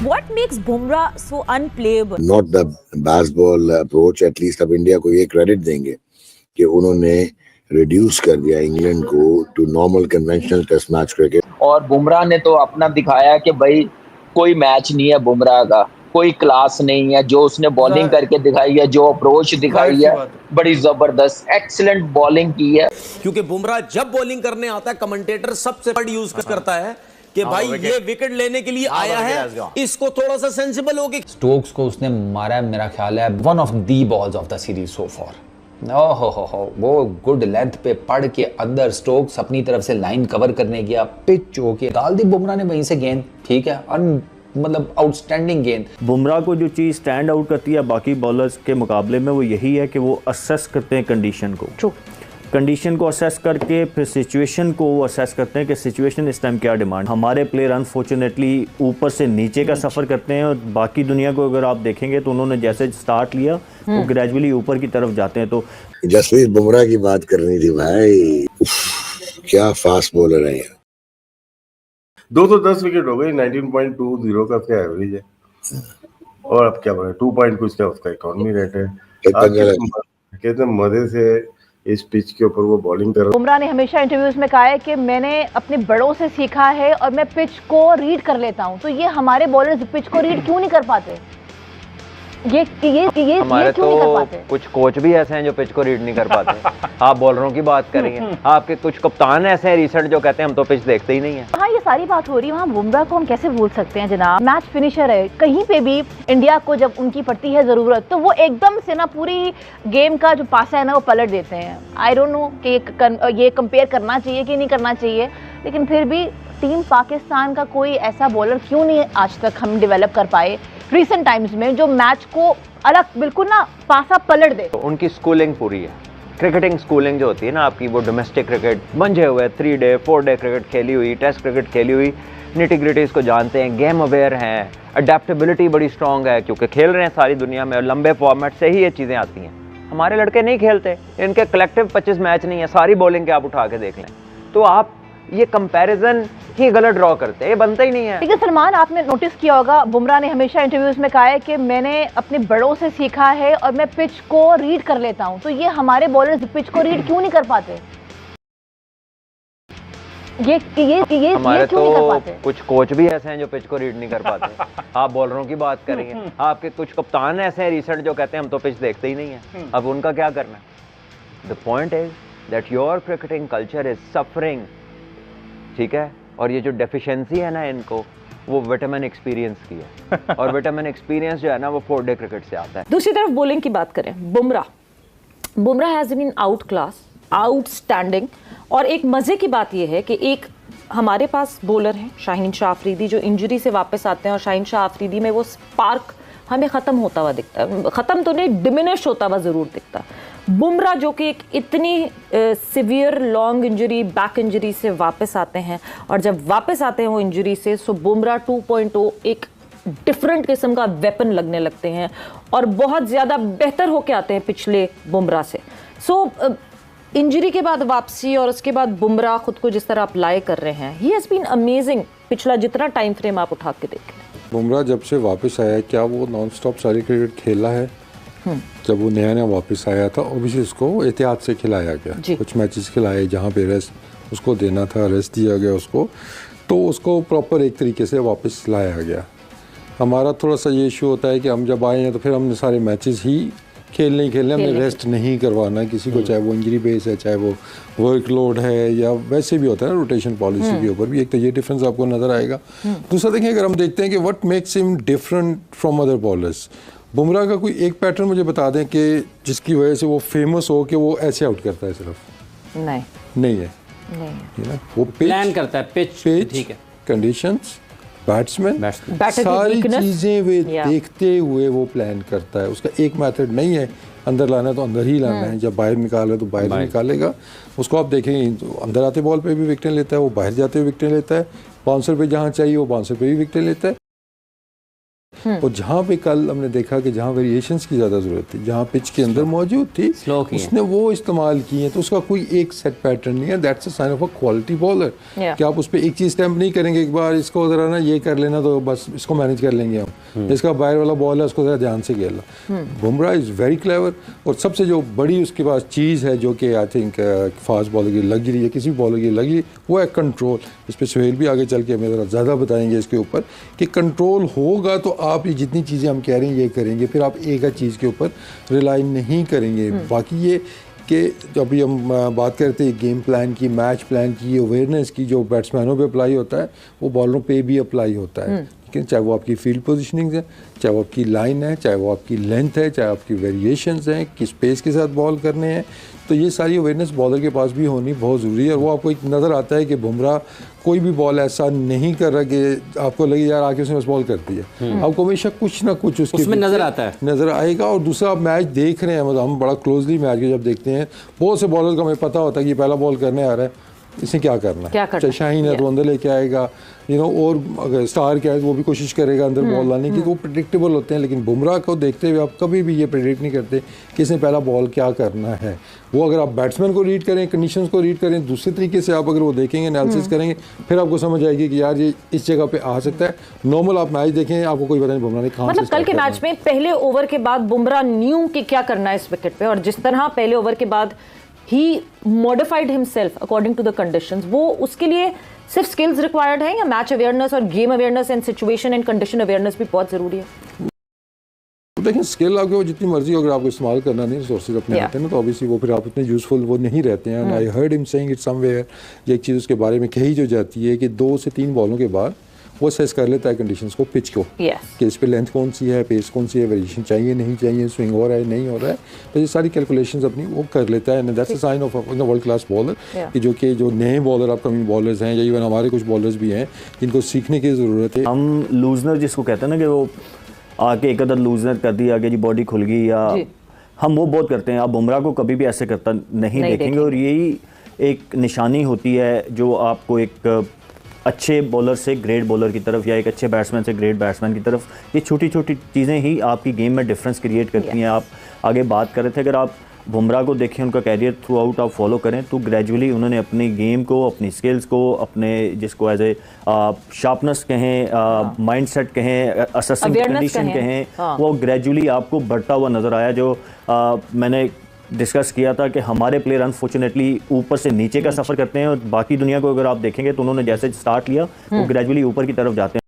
What makes Bumrah so unplayable? Not the baseball approach. At least अब India को ये credit देंगे कि उन्होंने रिड्यूस कर दिया इंग्लैंड को to normal conventional test match cricket. और बुमराह ने तो अपना दिखाया कि भाई कोई मैच नहीं है बुमराह का, कोई क्लास नहीं है। जो उसने बॉलिंग करके दिखाई है, जो अप्रोच दिखाई है, बड़ी जबरदस्त एक्सीलेंट बॉलिंग की है। क्योंकि बुमराह जब बॉलिंग करने आता है कमेंटेटर सबसे बड़ा यूज करता है कि भाई ये विकेट लेने के लिए आया है, इसको थोड़ा सा सेंसिबल होगी। स्टोक्स को उसने मारा, मेरा ख्याल है one of the balls of the series so for. ओहो वो गुड लेंथ पे पड़ के अंदर स्टोक्स अपनी तरफ से लाइन कवर करने गया, पिच होके डाल दी बुमराह ने वहीं से गेंद। ठीक है, मतलब आउटस्टैंडिंग गेंद। बुमराह को जो चीज़ स्टैंड आउट करती है बाकी बॉलर्स के मुकाबले में वो यही है कि वो असेस करते हैं कंडीशन को। ट्रू, कंडीशन को असेस करके फिर सिचुएशन को वो असेस करते हैं कि सिचुएशन इस टाइम क्या डिमांड। हमारे प्लेयर अनफॉर्चुनेटली ऊपर से नीचे का सफ़र करते हैं, और बाकी दुनिया को अगर आप देखेंगे तो उन्होंने जैसे स्टार्ट लिया वो ग्रेजुअली ऊपर की तरफ जाते हैं। तो जसप्रीत बुमराह की बात करनी थी भाई, क्या फास्ट बॉलर है यार। 210 विकेट हो गई, 19.20 का उसका एवरेज है। और अब क्या बोले, 2 पॉइंट कुछ का उसका इकोनॉमी रेट है। कितने मजे से इस पिच के ऊपर वो बॉलिंग कर रहा है। बुमराह ने हमेशा इंटरव्यूज में कहा है कि मैंने अपने बड़ों से सीखा है और मैं पिच को रीड कर लेता हूं। तो ये हमारे बॉलर्स पिच को रीड क्यों नहीं कर पाते? ये हमारे क्यों नहीं कर पाते? कुछ कोच भी ऐसे हैं जो पिच को रीड नहीं कर पाते। आप बॉलरों की बात करेंगे, आपके कुछ कप्तान ऐसे हैं रिसेंट जो कहते हैं हम तो पिच देखते ही नहीं है। हाँ, ये सारी बात हो रही है, वहाँ बुमराह को हम कैसे भूल सकते हैं जनाब। मैच फिनिशर है, कहीं पे भी इंडिया को जब उनकी पड़ती है जरूरत तो वो एकदम से ना पूरी गेम का जो पासा है ना वो पलट देते हैं। आई डोंट नो कि ये कंपेयर करना चाहिए कि नहीं करना चाहिए, लेकिन फिर भी टीम पाकिस्तान का कोई ऐसा बॉलर क्यों नहीं आज तक हम डेवलप कर पाए रिसेंट टाइम्स में जो मैच को अलग बिल्कुल ना पासा पलट दे। तो उनकी स्कूलिंग पूरी है, क्रिकेटिंग स्कूलिंग जो होती है ना आपकी, वो डोमेस्टिक क्रिकेट मंझे हुए 3 डे 4 डे क्रिकेट खेली हुई, टेस्ट क्रिकेट खेली हुई, निटी-ग्रिटीज़ को जानते हैं, गेम अवेयर हैं, अडेप्टेबिलिटी बड़ी स्ट्रॉन्ग है क्योंकि खेल रहे हैं सारी दुनिया में और लंबे फॉर्मेट से ही ये चीज़ें आती हैं। हमारे लड़के नहीं खेलते, इनके कलेक्टिव 25 मैच नहीं है, सारी बॉलिंग के आप उठा के देख लें। तो आप ये कंपैरिजन ही गलत ड्रॉ करते हैं, ये बनता ही नहीं है। लेकिन सलमान, आपने नोटिस किया होगा बुमराह ने हमेशा इंटरव्यूज में कहा है कि मैंने अपने बड़ों से सीखा है और मैं पिच को रीड कर लेता हूं। तो ये हमारे बॉलर्स पिच को रीड क्यों नहीं कर पाते? हमारे क्यों नहीं कर पाते? कुछ कोच भी ऐसे हैं जो पिच को रीड नहीं कर पाते। आप बॉलरों की बात करेंगे, आपके कुछ कप्तान ऐसे हैं रिसेंट जो कहते हैं हम तो पिच देखते ही नहीं है। अब उनका क्या करना है? The point is that your cricketing culture is suffering. ठीक है, और ये जो डेफिशिएंसी है ना इनको, वो विटामिन एक्सपीरियंस की है। और विटामिन एक्सपीरियंस जो है ना वो 4 डे क्रिकेट से आता है। दूसरी तरफ बॉलिंग की बात करें, Bumrah has been outclass, outstanding. और एक मजे की बात यह है कि एक हमारे पास बॉलर हैं शाहीन शाह अफरीदी जो इंजरी से वापस आते हैं, और शाहीन शाह अफरीदी में वो स्पार्क हमें ख़त्म होता हुआ दिखता है, ख़त्म तो नहीं डिमिनिश होता हुआ ज़रूर दिखता है। बुमराह जो कि एक इतनी severe long injury, back injury से वापस आते हैं, और जब वापस आते हैं वो इंजरी से, सो बुमराह 2.0 एक डिफरेंट किस्म का वेपन लगने लगते हैं और बहुत ज़्यादा बेहतर होके आते हैं पिछले बुमराह से। सो इंजरी के बाद वापसी और उसके बाद बुमराह खुद को जिस तरह अप्लाई कर रहे हैं, ही हैज़ बीन अमेजिंग। पिछला जितना टाइम फ्रेम आप उठा के देखें, बुमराह जब से वापस आया है, क्या वो नॉन स्टॉप सारी क्रिकेट खेला है? जब वो नया वापस आया था ऑब्वियसली उसको एहतियात से खिलाया गया, कुछ मैचेस खिलाए जहाँ पे रेस्ट उसको देना था, रेस्ट दिया गया उसको, तो उसको प्रॉपर एक तरीके से वापस लाया गया। हमारा थोड़ा सा ये इशू होता है कि हम जब आए हैं तो फिर हमने सारे मैचेस ही खेलने हमने रेस्ट नहीं करवाना किसी को, चाहे वो इंजरी बेस है, चाहे वो वर्कलोड है, या वैसे भी होता है ना रोटेशन पॉलिसी के ऊपर भी। एक तो ये डिफरेंस आपको नज़र आएगा। दूसरा देखें, अगर हम देखते हैं कि what makes him different from other bowlers, Bumrah का कोई एक पैटर्न मुझे बता दें कि जिसकी वजह से वो फेमस हो कि वो ऐसे आउट करता है? सिर्फ नहीं है ना, वो प्लान करता है, पिच ठीक है, कंडीशंस, बैट्समैन, सारी चीज़ें वे देखते हुए वो प्लान करता है। उसका एक मेथड नहीं है, अंदर लाना है तो अंदर ही लाना है, जब बाहर निकाल है तो बाहर निकालेगा। उसको आप देखेंगे तो अंदर आते बॉल पे भी विकेट लेता है, वो बाहर जाते हुए विकेट लेता है, बाउंसर पे जहाँ चाहिए वो बाउंसर पे भी विकेट लेता है। और जहाँ पे कल हमने देखा कि जहाँ वेरिएशंस की ज़्यादा ज़रूरत थी, जहाँ पिच के अंदर मौजूद थी, उसने वो इस्तेमाल की है। तो उसका कोई एक सेट पैटर्न नहीं है। That's a sign of a quality bowler कि आप उस पर एक चीज़ स्टैम्प नहीं करेंगे, एक बार इसको ज़रा ना ये कर लेना तो बस इसको मैनेज कर लेंगे हम, इसका बाहर वाला बॉल है उसको ज़रा ध्यान से खेलना। Bumrah is very clever. और सबसे जो बड़ी उसके पास चीज़ है जो कि आई थिंक फास्ट बॉलर की लग रही है, किसी भी बॉलर की लग रही है, वो है कंट्रोल। इस पर सुहेल भी आगे चल के हमें ज़रा ज़्यादा बताएंगे इसके ऊपर कि कंट्रोल होगा तो आप ये जितनी चीज़ें हम कह रहे हैं ये करेंगे, फिर आप एक चीज़ के ऊपर रिलाई नहीं करेंगे। बाकी ये कि जब भी हम बात करते हैं गेम प्लान की, मैच प्लान की, अवेयरनेस की, जो बैट्समैनों पे अप्लाई होता है वो बॉलरों पे भी अप्लाई होता है। लेकिन चाहे वो आपकी फील्ड पोजीशनिंग है, चाहे वो आपकी लाइन है, चाहे वो आपकी लेंथ है, चाहे आपकी वेरिएशंस हैं, किस पेस के साथ बॉल करने हैं, तो ये सारी अवेयरनेस बॉलर के पास भी होनी बहुत ज़रूरी है। और वो आपको एक नज़र आता है कि बुमराह कोई भी बॉल ऐसा नहीं कर रहा कि आपको लगे यार आके उसने बस बॉल कर दी है। आपको हमेशा कुछ ना कुछ उसमें नज़र आता है, नज़र आएगा। और दूसरा आप मैच देख रहे हैं, मतलब हम बड़ा क्लोजली मैच जब देखते हैं, बहुत से बॉलर को हमें पता होता है कि पहला बॉल करने आ रहा है, इसने क्या करना है। चाहे शाहीन है तो अंदर लेके आएगा, और अगर स्टार क्या है तो वो भी कोशिश करेगा अंदर बॉल लाने की, तो वो प्रेडिक्टेबल होते हैं। लेकिन बुमराह को देखते हुए आप कभी भी ये प्रेडिक्ट नहीं करते कि इसने पहला बॉल क्या करना है। वो अगर आप बैट्समैन को रीड करें, कंडीशंस को रीड करें, दूसरे तरीके से आप अगर वो देखेंगे, एनालिसिस करेंगे, फिर आपको समझ आएगी कि यार ये इस जगह पे आ सकता है। नॉर्मल आप मैच देखें, आपको कोई पता नहीं बुमराह ने कहाँ मतलब कल के मैच में पहले ओवर के बाद बुमराह न्यू कि क्या करना है इस विकेट पे, और जिस तरह पहले ओवर के बाद ही modified himself according to the conditions, वो उसके लिए सिर्फ स्किल्स रिक्वायर्ड है या मैच अवेयरनेस और game awareness and situation and condition awareness भी बहुत जरूरी है? देखिए स्किल आपके वो जितनी मर्जी अगर आपको इस्तेमाल करना नहीं, रिसोर्सेज अपने होते हैं ना, तो ऑब्वियसली वो फिर आप उतने यूजफुल वो नहीं रहते हैं। I heard him saying it somewhere, ये एक चीज़ उसके बारे में कही जो जाती है कि 2 से 3 बॉलों के बाद वो असेस कर लेता है कंडीशंस को, पिच को, कि इस पे लेंथ कौन सी है, पेस कौन सी है, वेरिएशन चाहिए नहीं चाहिए, स्विंग हो रहा है नहीं हो रहा है, तो ये सारी कैलकुलेशंस अपनी वो कर लेता है। That's a sign of world class bowler कि जो नए बॉलर अपकमिंग बॉलर्स हैं, या इवन हमारे कुछ बॉलर्स भी हैं जिनको सीखने की ज़रूरत है। हम लूजनर जिसको कहते हैं ना, कि वो आके एक अदर लूजनर कर दी, आगे जी बॉडी खुल गई, या हम वो बहुत करते हैं। आप बुमराह को कभी भी ऐसे करता नहीं देखेंगे। और यही एक निशानी होती है जो आपको एक अच्छे बॉलर से ग्रेट बॉलर की तरफ, या एक अच्छे बैट्समैन से ग्रेट बैट्समैन की तरफ, ये छोटी छोटी चीज़ें ही आपकी गेम में डिफरेंस क्रिएट करती हैं। आप आगे बात कर रहे थे, अगर आप बुमराह को देखें, उनका कैरियर थ्रू आउट आप फॉलो करें, तो ग्रेजुअली उन्होंने अपनी गेम को, अपनी स्किल्स को, अपने जिसको एज ए शार्पनेस कहें, माइंडसेट कहें, असेसिंग कंडीशन कहें, वो ग्रेजुअली आपको बढ़ता हुआ नज़र आया। जो मैंने डिस्कस किया था कि हमारे प्लेयर अनफॉर्चुनेटली ऊपर से नीचे का सफ़र करते हैं, और बाकी दुनिया को अगर आप देखेंगे तो उन्होंने जैसे स्टार्ट लिया वो ग्रेजुअली ऊपर की तरफ जाते हैं।